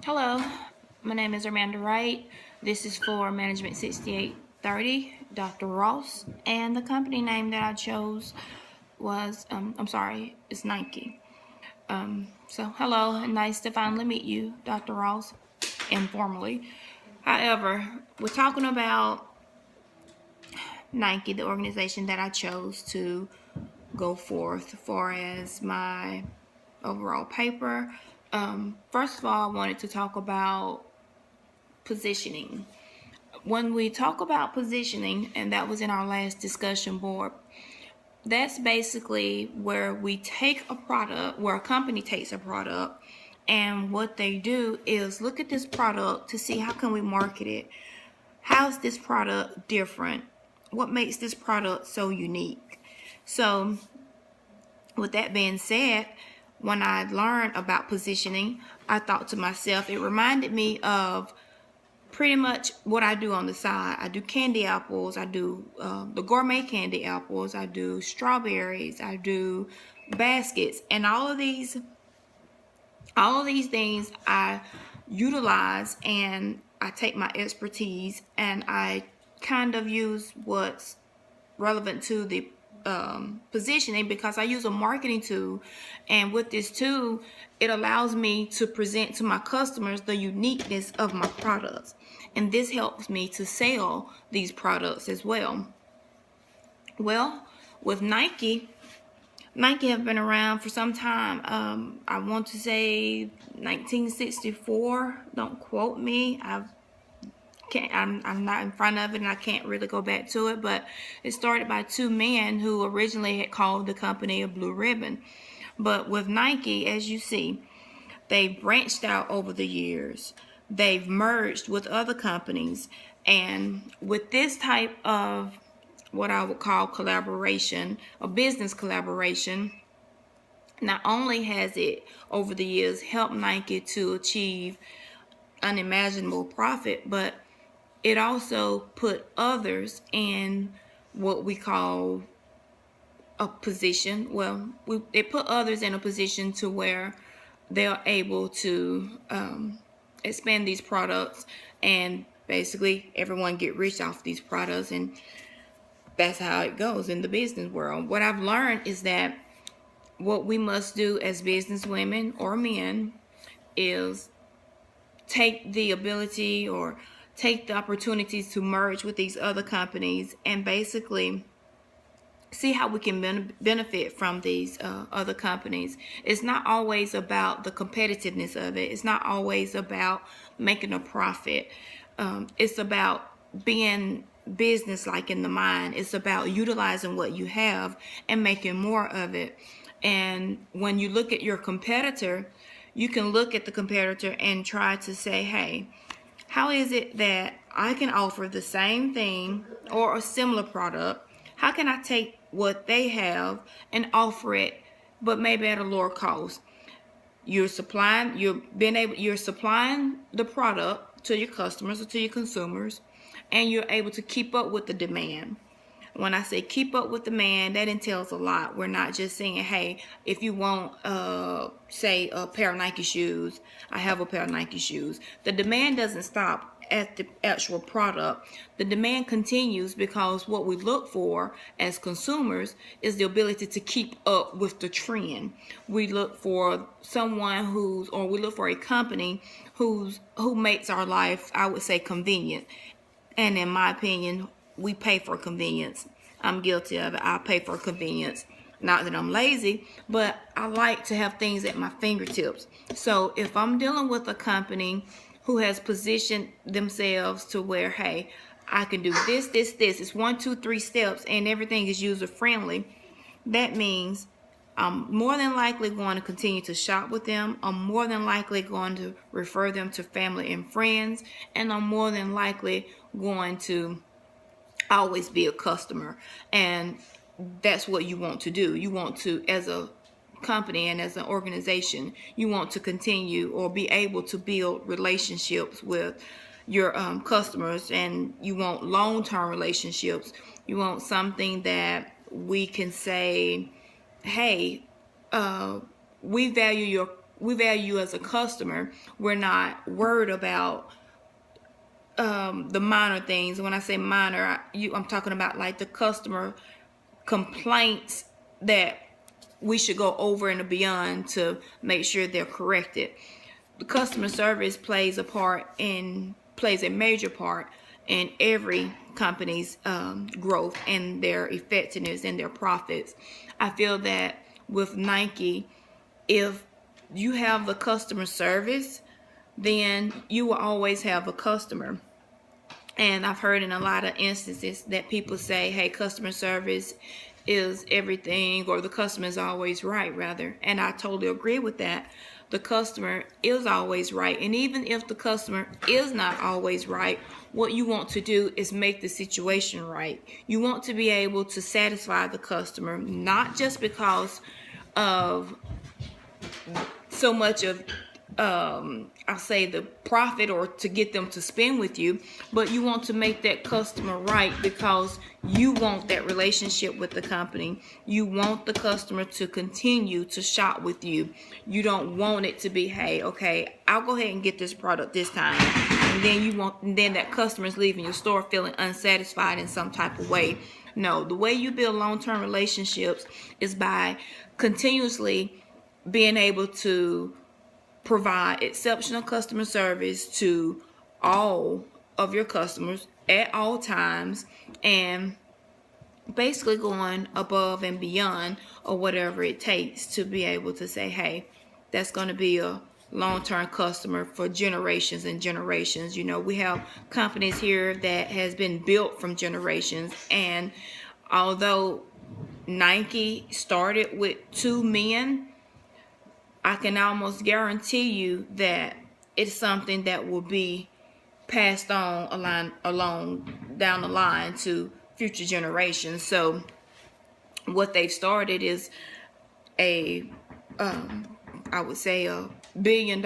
Hello, my name is Armanda Wright. This is for Management 6830, Dr. Ross, and the company name that I chose was, it's Nike. So hello, and nice to finally meet you, Dr. Ross, informally. However, we're talking about Nike, the organization that I chose to go forth for as my overall paper. First of all, I wanted to talk about positioning. When we talk about positioning, and that was in our last discussion board, that's basically where we take a product, where a company takes a product, and what they do is look at this product to see how can we market it. How's this product different? What makes this product so unique? So with that being said, when I learned about positioning, I thought to myself, it reminded me of pretty much what I do on the side. I do candy apples. I do the gourmet candy apples. I do strawberries. I do baskets, and all of these things I utilize, and I take my expertise and I kind of use what's relevant to the positioning, because I use a marketing tool, and with this tool it allows me to present to my customers the uniqueness of my products, and this helps me to sell these products as well. Well, with Nike have been around for some time. I want to say 1964. Don't quote me. I'm not in front of it, and I can't really go back to it, but it started by two men who originally had called the company a Blue Ribbon. But with Nike, as you see, they've branched out over the years. They've merged with other companies, and with this type of what I would call collaboration, a business collaboration, not only has it over the years helped Nike to achieve unimaginable profit, but it also put others in what we call a position. Well, it put others in a position to where they're able to expand these products, and basically everyone get rich off these products, and that's how it goes in the business world. What I've learned is that what we must do as business women or men is take the ability or take the opportunities to merge with these other companies and basically see how we can benefit from these other companies. It's not always about the competitiveness of it. It's not always about making a profit. It's about being business like in the mind. It's about utilizing what you have and making more of it. And when you look at your competitor, you can look at the competitor and try to say, hey, how is it that I can offer the same thing or a similar product? How can I take what they have and offer it, but maybe at a lower cost? You're supplying the product to your customers or to your consumers, and you're able to keep up with the demand. When I say keep up with demand, that entails a lot. We're not just saying, hey, if you want, say, a pair of Nike shoes, I have a pair of Nike shoes. The demand doesn't stop at the actual product. The demand continues because what we look for as consumers is the ability to keep up with the trend. We look for someone we look for a company who makes our life, I would say, convenient. And in my opinion, we pay for convenience. I'm guilty of it. I pay for convenience. Not that I'm lazy, but I like to have things at my fingertips. So if I'm dealing with a company who has positioned themselves to where, hey, I can do this. It's 1, 2, 3 steps, and everything is user friendly. That means I'm more than likely going to continue to shop with them. I'm more than likely going to refer them to family and friends, and I'm more than likely going to always be a customer. And that's what you want to do. You want to, as a company and as an organization, you want to continue or be able to build relationships with your customers, and you want long-term relationships. You want something that we can say, hey, we value we value you as a customer. We're not worried about the minor things. When I say minor, I'm talking about like the customer complaints that we should go over and beyond to make sure they're corrected. The customer service plays a major part in every company's growth and their effectiveness and their profits. I feel that with Nike, if you have the customer service, then you will always have a customer. And I've heard in a lot of instances that people say, hey, customer service is everything, or the customer is always right, rather. And I totally agree with that. The customer is always right. And even if the customer is not always right, what you want to do is make the situation right. You want to be able to satisfy the customer, not just because of so much of I'll say the profit or to get them to spend with you, but you want to make that customer right because you want that relationship with the company. You want the customer to continue to shop with you. You don't want it to be, hey, okay, I'll go ahead and get this product this time, and then that customer is leaving your store feeling unsatisfied in some type of way. No, the way you build long-term relationships is by continuously being able to provide exceptional customer service to all of your customers at all times, and basically going above and beyond or whatever it takes to be able to say, hey, that's going to be a long-term customer for generations and generations. You know, we have companies here that has been built from generations, and although Nike started with 2 men, I can almost guarantee you that it's something that will be passed on along down the line to future generations. So what they've started is I would say a $1 billion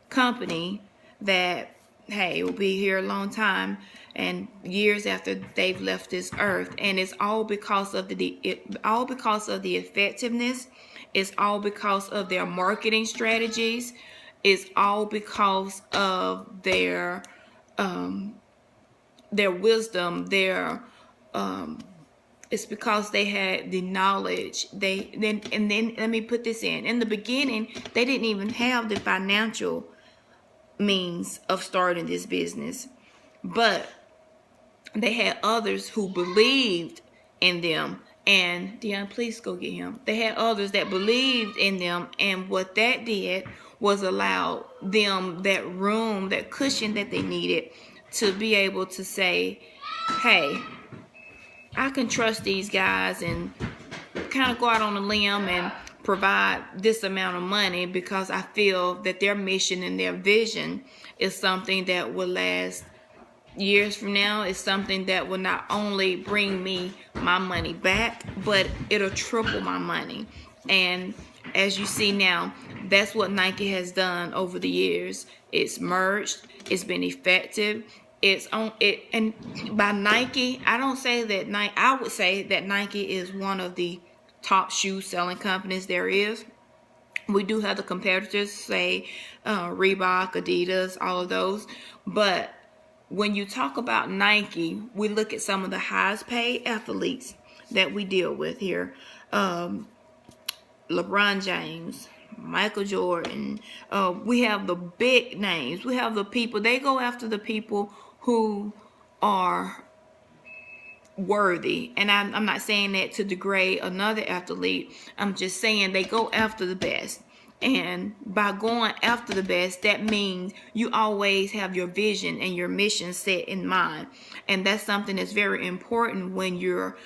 company that, hey, will be here a long time and years after they've left this earth. And it's all because of the effectiveness. It's all because of their marketing strategies. It's all because of their wisdom. It's because they had the knowledge. Then let me put this in. In the beginning, they didn't even have the financial means of starting this business, but they had others who believed in them. And Dion, please go get him. They had others that believed in them, and what that did was allow them that room, that cushion that they needed to be able to say, hey, I can trust these guys and kind of go out on a limb and provide this amount of money because I feel that their mission and their vision is something that will last years from now. It's something that will not only bring me my money back, but it'll triple my money. And as you see now, that's what Nike has done over the years. It's merged. It's been effective. It's on it, and by Nike, I don't say that Nike. I would say that Nike is one of the top shoe selling companies there is. We do have the competitors, say Reebok, Adidas, all of those. But when you talk about Nike, we look at some of the highest paid athletes that we deal with here. LeBron James, Michael Jordan. We have the big names. We have the people. They go after the people who are worthy. And I'm not saying that to degrade another athlete. I'm just saying they go after the best. And by going after the best, that means you always have your vision and your mission set in mind. And that's something that's very important when you're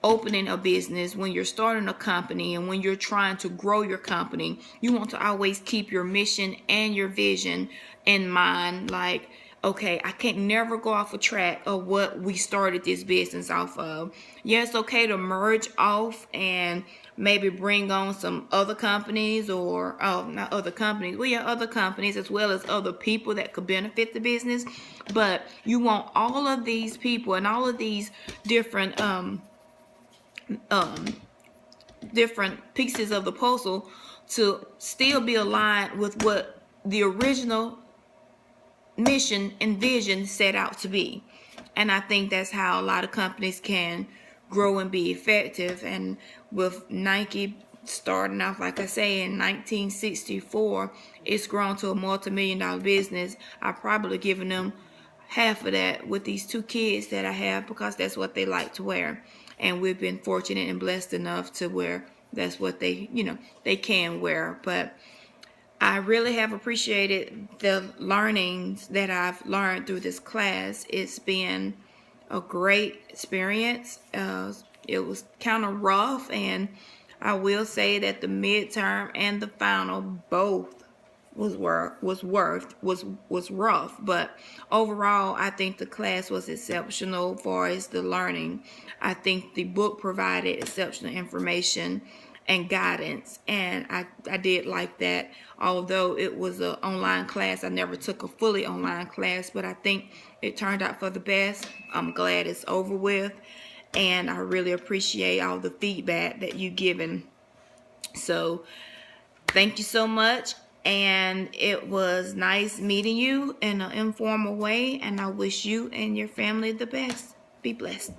opening a business, when you're starting a company, and when you're trying to grow your company. You want to always keep your mission and your vision in mind. Like, okay, I can't never go off a track of what we started this business off of. Yeah, it's okay to merge off and maybe bring on some other companies, or not other companies. We have other companies as well as other people that could benefit the business. But you want all of these people and all of these different different pieces of the puzzle to still be aligned with what the original mission and vision set out to be. And I think that's how a lot of companies can grow and be effective. And with Nike starting off, like I say, in 1964, it's grown to a multi-million-dollar business. I probably given them half of that with these two kids that I have, because that's what they like to wear. And we've been fortunate and blessed enough to where that's what they, they can wear. But I really have appreciated the learnings that I've learned through this class. It's been a great experience. It was kind of rough, and I will say that the midterm and the final both was rough, but overall I think the class was exceptional as far as the learning. I think the book provided exceptional information and guidance, and I did like that. Although it was an online class, I never took a fully online class, but I think it turned out for the best. I'm glad it's over with, and I really appreciate all the feedback that you've given. So thank you so much, and it was nice meeting you in an informal way, and I wish you and your family the best. Be blessed.